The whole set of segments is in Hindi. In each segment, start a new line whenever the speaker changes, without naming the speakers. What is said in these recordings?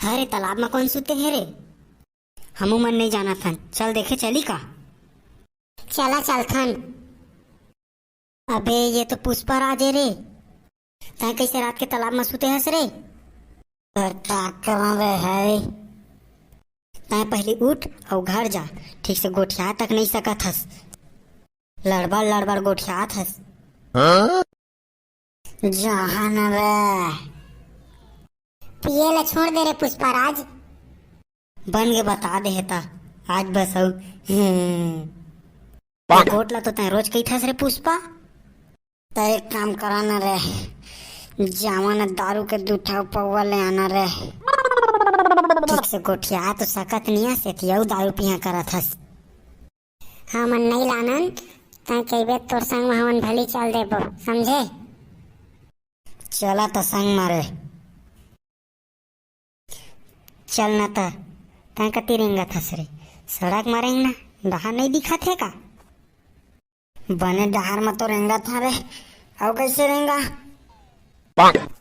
अरे तालाब में कौन सूते है रे? हमू मन नहीं जाना था, चल देखे चली का।
चला चल थन।
अबे ये तो पुष्पा राज है रे। तय कैसे रात के तालाब में सूते हस रे? है तय पहले उठ और घर जा, ठीक से गोठिया तक नहीं सकत हस। लड़बड़ लड़बड़ गोठियात हस। जहां न रे
पिए ला छोड़ दे रे पुष्पाराज।
बन के बता दे हेता आज बस हो। गोटला तो तय रोज कही थस रे पुष्पा। तय एक काम करा न रे, जावा न दारू के दूठा पौवा ले आना रे। ठीक से गोठिया तो सकत नहीं से यू दारू पिया करत हस।
हमन नहीं लानन, तय कहबे तोर संग में हमन भली चल देबो, समझे?
चला तो संग मारे। चल न त तय कती रेंगा थस रे? सड़क मारेंग ना, डहार नहीं दिखा थे का? बने डहार में तो रेंगा था रे, और कैसे रेंगा?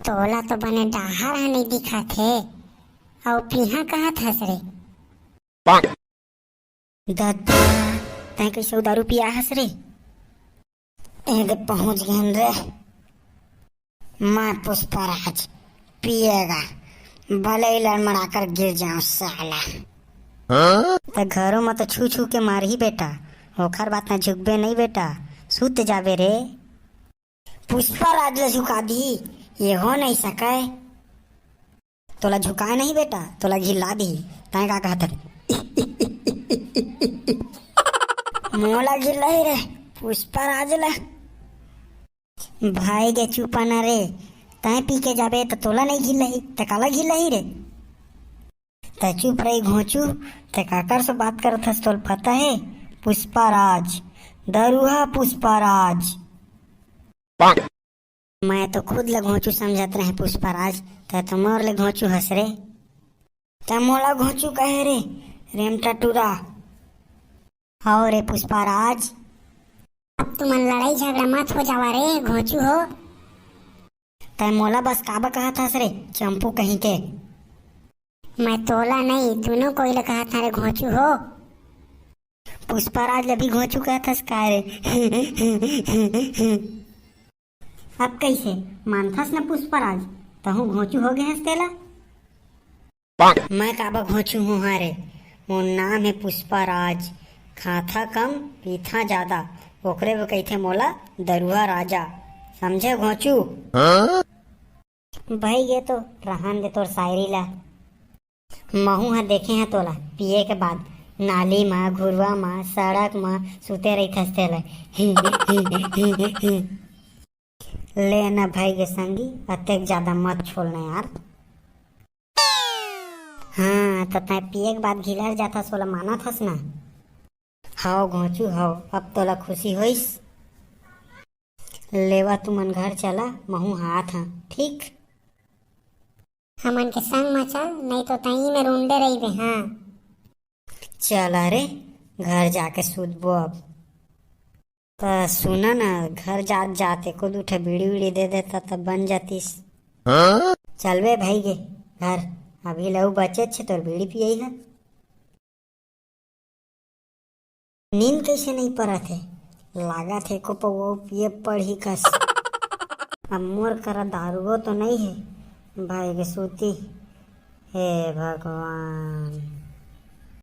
तोला तो बने डाहर नहीं दिखा थे, और पीहा कहा थस रे?
दादा तय कैसे दारू पिया हस रे? एगे पहुंच गए रे। मैं पुष्पराज पिएगा, भले ही लड़मड़ा कर गिर जाऊं साला। तो घरों में तो छू छू के मार ही बेटा, ओखर बात ना झुकबे नहीं बेटा, सुत जाबे रे। पुष्पराज ले झुका दी, ये हो नहीं सके। तोला झुकाए नहीं बेटा, तोला घिला दी। तय का कहत मोला घिला ही रे पुष्पराज ले। भाई के चुपा ना रे, तय पी के जाबे तो तोला नहीं घिलही, त काला घिलही रे? त चुप रही घोचू, त काकर से बात करत हस? तोल पता है पुष्पराज दरुहा पुष्पराज। मैं तो खुद ले घोचू समझत रहे पुष्पराज, तो मोर ले घोचू हस रे। त मोला घोचू कहे रे रेमटा टूरा? हाँ रे पुष्पराज।
अब तुमन लड़ाई झगड़ा मत हो जावा रे, घोचू हो।
तय मोला बस काबा कहा था रे चंपू कहीं के?
मैं तोला नहीं, दोनों कोई ले कहा था रे घोचू हो।
पुष्पराज ले भी घोचू कहता का रे? अब कैसे मानथस न पुष्पराज, तहु घोचू हो गए हस तेला? मैं काबा घोचू हूँ हारे, मोर नाम है पुष्पराज। खाता कम पीथा ज्यादा, ओकरे वो कहते मोला दरुहा राजा, समझे घोचू? भाई ये तो रहन दे तोर शायरी ला। महू हा देखे हैं तोला पिए के बाद नाली में घुरवा में सड़क में सुते रही थस तेला। ले ना भाई के संगी अतेक ज्यादा मत छोड़ना यार। हाँ तो तय पिए के बाद घिलर जाता सोला माना थस ना? हाओ घोचू हाओ, अब तोला खुशी होइस। लेवा तुमन घर चला, महू हाथ हाँ ठीक।
हमन के संग में चल, नहीं तो तई में रूंडे रही बे। हाँ
चल अरे घर जाके सूतबो अब। तो सुना ना, घर जाते को दूठे बीड़ी बीड़ी दे देता तब बन जातीस। चल बे भाई गे घर, अभी लहू बचे छे तोर बीड़ी पियई है। नींद कैसे नहीं पड़ा थे? लागा थे को पो पिए पड़ी कस। अब मोर करा दारुओ तो नहीं है भाई के सूती। हे भगवान।